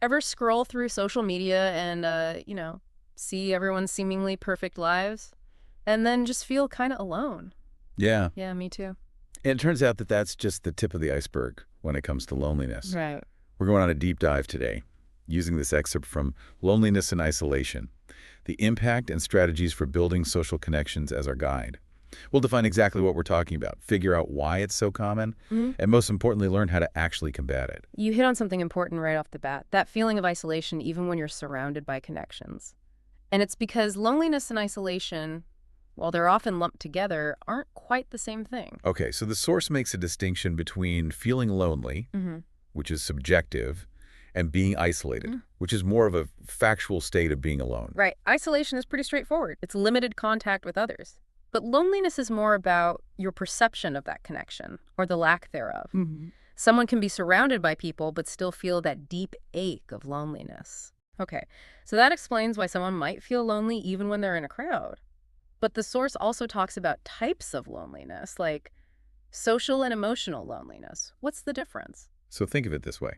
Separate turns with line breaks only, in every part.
Ever scroll through social media and, see everyone's seemingly perfect lives and then just feel kind of alone?
Yeah.
Yeah, me too.
And it turns out that that's just the tip of the iceberg when it comes to loneliness.
Right.
We're going on a deep dive today, using this excerpt from Loneliness and Isolation, the impact and strategies for building social connections as our guide. We'll define exactly what we're talking about, figure out why it's so common,
Hmm.
and most importantly, learn how to actually combat it.
You hit on something important right off the bat, that feeling of isolation even when you're surrounded by connections. And it's because loneliness and isolation, while they're often lumped together, aren't quite the same thing.
Okay, so the source makes a distinction between feeling lonely,
Hmm.
which is subjective, and being isolated, which is more of a factual state of being alone.
Right. Isolation is pretty straightforward. It's limited contact with others. But loneliness is more about your perception of that connection, or the lack thereof. Someone can be surrounded by people but still feel that deep ache of loneliness. Okay, so that explains why someone might feel lonely even when they're in a crowd. But the source also talks about types of loneliness, like social and emotional loneliness. What's the difference?
So think of it this way.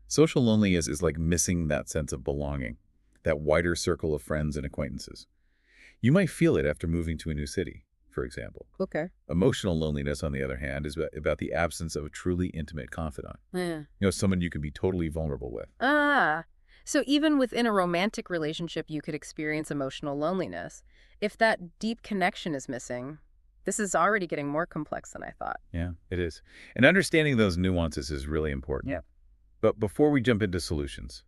Social loneliness is like missing that sense of belonging, that wider circle of friends and acquaintances. You might feel it after moving to a new city, for example.
Okay.
Emotional loneliness, on the other hand, is about the absence of a truly intimate confidant.
Yeah.
Someone you can be totally vulnerable with.
Ah, so even within a romantic relationship, you could experience emotional loneliness. If that deep connection is missing, this is already getting more complex than I thought.
Yeah, it is. And understanding those nuances is really important.
Yep.
But before we jump into solutions,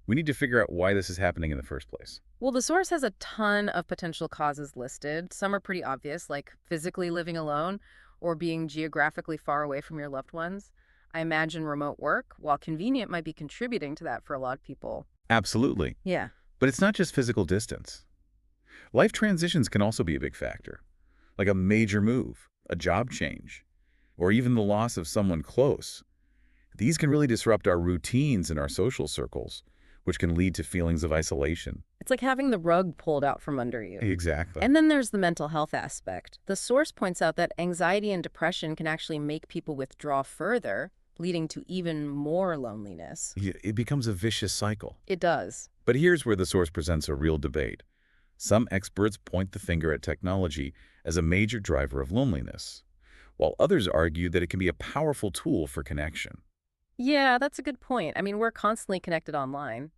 we need to figure out why this is happening in the first place.
Well, the source has a ton of potential causes listed. Some are pretty obvious, like physically living alone or being geographically far away from your loved ones. I imagine remote work, while convenient, might be contributing to that for a lot of people.
Absolutely.
Yeah.
But it's not just physical distance. Life transitions can also be a big factor, like a major move, a job change, or even the loss of someone close. These can really disrupt our routines and our social circles, which can lead to feelings of isolation.
It's like having the rug pulled out from under you.
Exactly.
And then there's the mental health aspect. The source points out that anxiety and depression can actually make people withdraw further, leading to even more loneliness.
It becomes a vicious cycle.
It does.
But here's where the source presents a real debate. Some experts point the finger at technology as a major driver of loneliness, while others argue that it can be a powerful tool for connection.
Yeah, that's a good point. I mean, we're constantly connected online,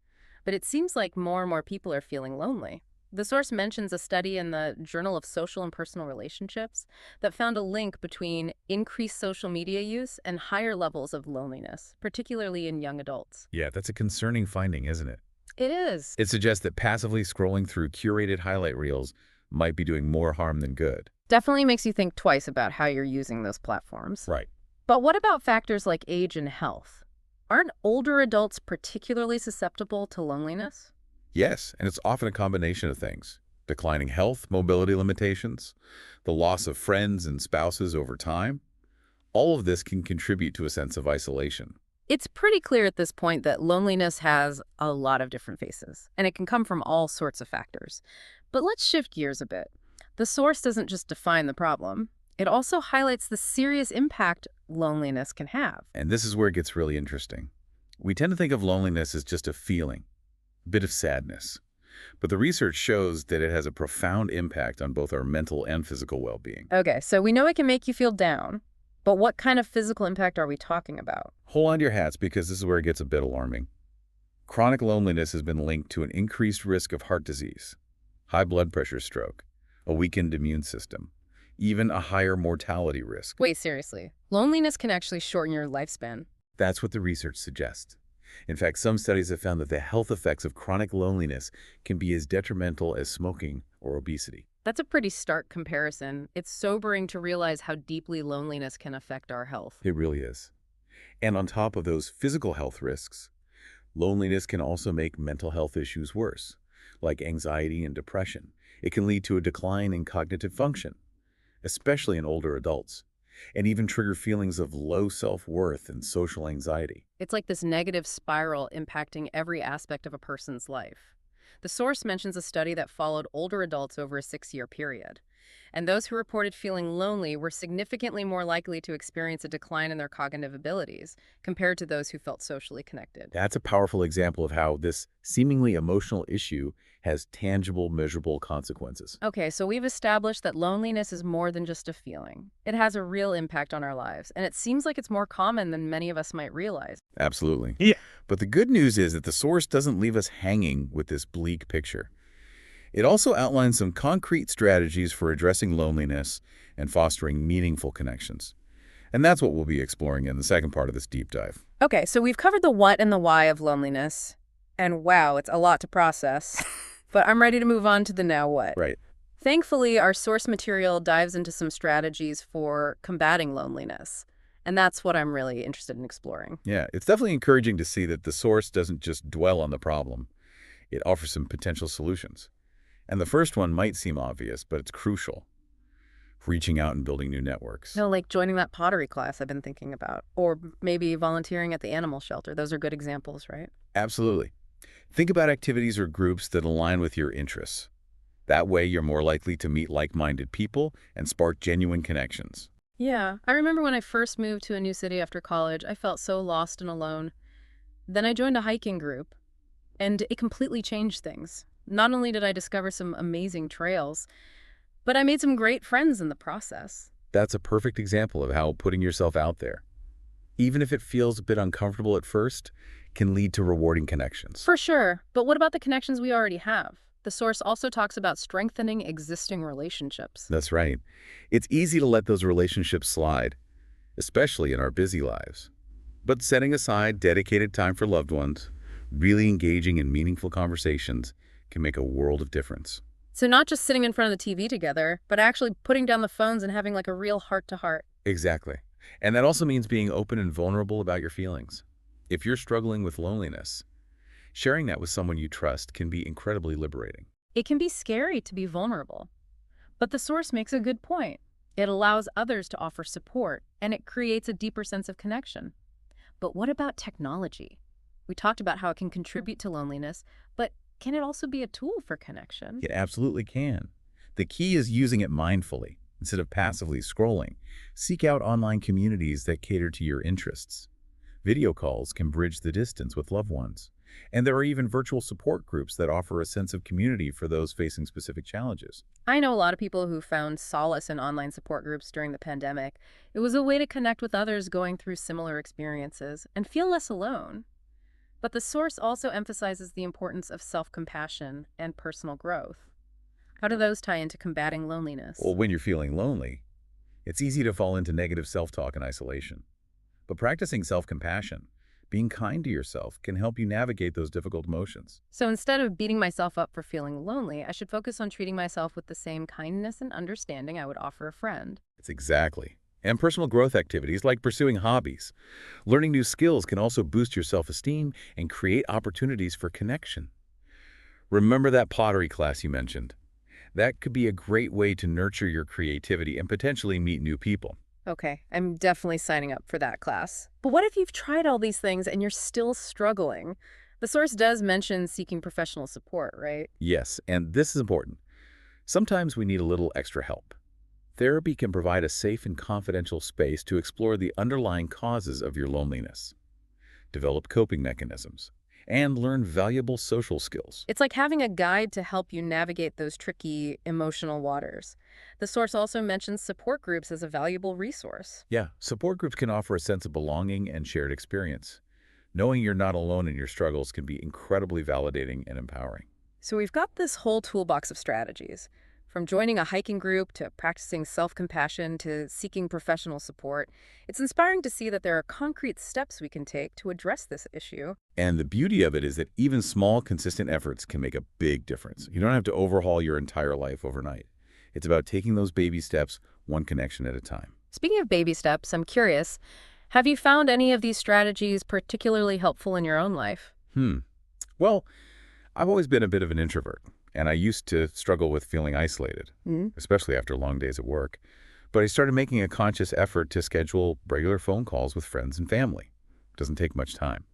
but it seems like more and more people are feeling lonely. The source mentions a study in the Journal of Social and Personal Relationships that found a link between increased social media use and higher levels of loneliness, particularly in young adults.
Yeah, that's a concerning finding, isn't it?
It is.
It suggests that passively scrolling through curated highlight reels might be doing more harm than good.
Definitely makes you think twice about how you're using those platforms.
Right.
But what about factors like age and health? Aren't older adults particularly susceptible to loneliness?
Yes, and it's often a combination of things. Declining health, mobility limitations, the loss of friends and spouses over time. All of this can contribute to a sense of isolation.
It's pretty clear at this point that loneliness has a lot of different faces, and it can come from all sorts of factors. But let's shift gears a bit. The source doesn't just define the problem, it also highlights the serious impact loneliness can have.
And this is where it gets really interesting. We tend to think of loneliness as just a feeling, a bit of sadness. But the research shows that it has a profound impact on both our mental and physical well-being.
Okay, so we know it can make you feel down, but what kind of physical impact are we talking about?
Hold on to your hats because this is where it gets a bit alarming. Chronic loneliness has been linked to an increased risk of heart disease, high blood pressure stroke, a weakened immune system, even a higher mortality risk.
Wait, seriously. Loneliness can actually shorten your lifespan.
That's what the research suggests. In fact, some studies have found that the health effects of chronic loneliness can be as detrimental as smoking or obesity.
That's a pretty stark comparison. It's sobering to realize how deeply loneliness can affect our health.
It really is. And on top of those physical health risks, loneliness can also make mental health issues worse, like anxiety and depression. It can lead to a decline in cognitive function, especially in older adults, and even trigger feelings of low self-worth and social anxiety.
It's like this negative spiral impacting every aspect of a person's life. The source mentions a study that followed older adults over a 6-year period. And those who reported feeling lonely were significantly more likely to experience a decline in their cognitive abilities compared to those who felt socially connected.
That's a powerful example of how this seemingly emotional issue has tangible, measurable consequences.
Okay, so we've established that loneliness is more than just a feeling. It has a real impact on our lives, and it seems like it's more common than many of us might realize.
Absolutely.
Yeah.
But the good news is that the source doesn't leave us hanging with this bleak picture. It also outlines some concrete strategies for addressing loneliness and fostering meaningful connections. And that's what we'll be exploring in the second part of this deep dive.
Okay, so we've covered the what and the why of loneliness, and wow, it's a lot to process. But I'm ready to move on to the now what.
Right.
Thankfully, our source material dives into some strategies for combating loneliness, and that's what I'm really interested in exploring.
Yeah, it's definitely encouraging to see that the source doesn't just dwell on the problem. It offers some potential solutions. And the first one might seem obvious, but it's crucial. Reaching out and building new networks.
No, like joining that pottery class I've been thinking about, or maybe volunteering at the animal shelter. Those are good examples, right?
Absolutely. Think about activities or groups that align with your interests. That way, you're more likely to meet like-minded people and spark genuine connections.
Yeah, I remember when I first moved to a new city after college, I felt so lost and alone. Then I joined a hiking group, and it completely changed things. Not only did I discover some amazing trails, but I made some great friends in the process.
That's a perfect example of how putting yourself out there, even if it feels a bit uncomfortable at first, can lead to rewarding connections.
For sure, but what about the connections we already have? The source also talks about strengthening existing relationships.
That's right. It's easy to let those relationships slide, especially in our busy lives. But setting aside dedicated time for loved ones, really engaging in meaningful conversations, can make a world of difference.
So not just sitting in front of the TV together, but actually putting down the phones and having like a real heart-to-heart.
Exactly. And that also means being open and vulnerable about your feelings. If you're struggling with loneliness, sharing that with someone you trust can be incredibly liberating.
It can be scary to be vulnerable, but the source makes a good point. It allows others to offer support, and it creates a deeper sense of connection. But what about technology? We talked about how it can contribute to loneliness, but can it also be a tool for connection?
It absolutely can. The key is using it mindfully instead of passively scrolling. Seek out online communities that cater to your interests. Video calls can bridge the distance with loved ones. And there are even virtual support groups that offer a sense of community for those facing specific challenges.
I know a lot of people who found solace in online support groups during the pandemic. It was a way to connect with others going through similar experiences and feel less alone. But the source also emphasizes the importance of self-compassion and personal growth. How do those tie into combating loneliness?
Well, when you're feeling lonely, it's easy to fall into negative self-talk and isolation. But practicing self-compassion, being kind to yourself, can help you navigate those difficult emotions.
So instead of beating myself up for feeling lonely, I should focus on treating myself with the same kindness and understanding I would offer a friend.
It's exactly. And personal growth activities like pursuing hobbies. Learning new skills can also boost your self-esteem and create opportunities for connection. Remember that pottery class you mentioned? That could be a great way to nurture your creativity and potentially meet new people.
Okay, I'm definitely signing up for that class. But what if you've tried all these things and you're still struggling? The source does mention seeking professional support, right?
Yes, and this is important. Sometimes we need a little extra help. Therapy can provide a safe and confidential space to explore the underlying causes of your loneliness, develop coping mechanisms, and learn valuable social skills.
It's like having a guide to help you navigate those tricky emotional waters. The source also mentions support groups as a valuable resource.
Yeah, support groups can offer a sense of belonging and shared experience. Knowing you're not alone in your struggles can be incredibly validating and empowering.
So we've got this whole toolbox of strategies. From joining a hiking group to practicing self-compassion to seeking professional support, it's inspiring to see that there are concrete steps we can take to address this issue.
And the beauty of it is that even small, consistent efforts can make a big difference. You don't have to overhaul your entire life overnight. It's about taking those baby steps, one connection at a time.
Speaking of baby steps, I'm curious, have you found any of these strategies particularly helpful in your own life?
Well, I've always been a bit of an introvert, and I used to struggle with feeling isolated, especially after long days at work. But I started making a conscious effort to schedule regular phone calls with friends and family. It doesn't take much time.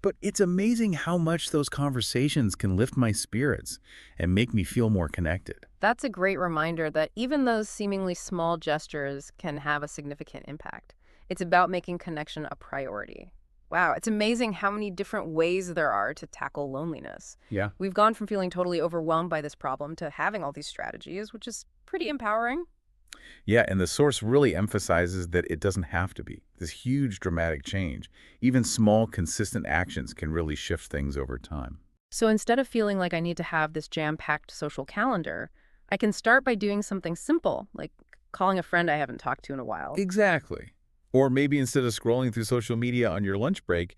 But it's amazing how much those conversations can lift my spirits and make me feel more connected.
That's a great reminder that even those seemingly small gestures can have a significant impact. It's about making connection a priority. Wow, it's amazing how many different ways there are to tackle loneliness.
Yeah.
We've gone from feeling totally overwhelmed by this problem to having all these strategies, which is pretty empowering.
Yeah, and the source really emphasizes that it doesn't have to be this huge dramatic change. Even small, consistent actions can really shift things over time.
So instead of feeling like I need to have this jam-packed social calendar, I can start by doing something simple, like calling a friend I haven't talked to in a while.
Exactly. Or maybe instead of scrolling through social media on your lunch break,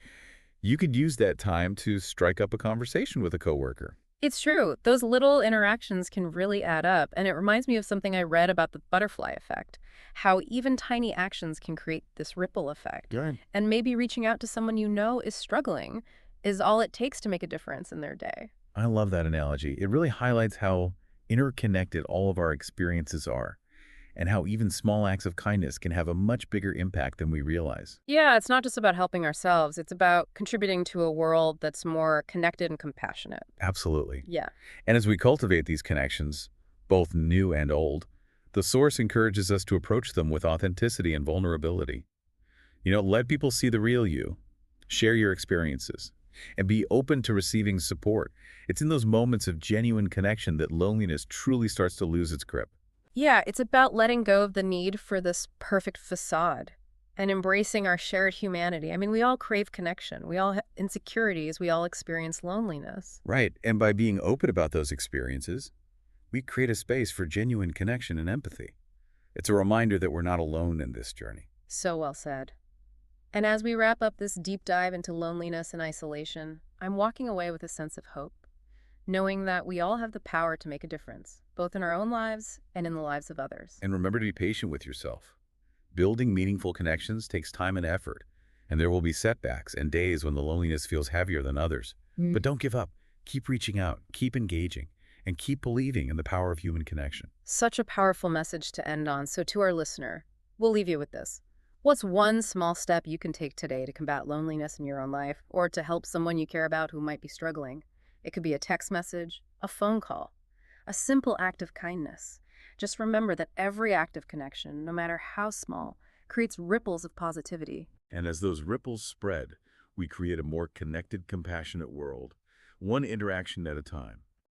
you could use that time to strike up a conversation with a coworker.
It's true. Those little interactions can really add up, and it reminds me of something I read about the butterfly effect, how even tiny actions can create this ripple effect.
Good.
And maybe reaching out to someone you know is struggling is all it takes to make a difference in their day.
I love that analogy. It really highlights how interconnected all of our experiences are and how even small acts of kindness can have a much bigger impact than we realize.
Yeah, it's not just about helping ourselves, it's about contributing to a world that's more connected and compassionate.
Absolutely.
Yeah.
And as we cultivate these connections, both new and old, the Source encourages us to approach them with authenticity and vulnerability. Let people see the real you, share your experiences, and be open to receiving support. It's in those moments of genuine connection that loneliness truly starts to lose its grip.
Yeah, it's about letting go of the need for this perfect facade and embracing our shared humanity. I mean, we all crave connection. We all have insecurities. We all experience loneliness.
Right, and by being open about those experiences, we create a space for genuine connection and empathy. It's a reminder that we're not alone in this journey.
So well said. And as we wrap up this deep dive into loneliness and isolation, I'm walking away with a sense of hope, knowing that we all have the power to make a difference, both in our own lives and in the lives of others.
And remember to be patient with yourself. Building meaningful connections takes time and effort, and there will be setbacks and days when the loneliness feels heavier than others. But don't give up. Keep reaching out, keep engaging, and keep believing in the power of human connection.
Such a powerful message to end on. So to our listener, we'll leave you with this. What's one small step you can take today to combat loneliness in your own life or to help someone you care about who might be struggling? It could be a text message, a phone call, a simple act of kindness. Just remember that every act of connection, no matter how small, creates ripples of positivity.
And as those ripples spread, we create a more connected, compassionate world, one interaction at a time.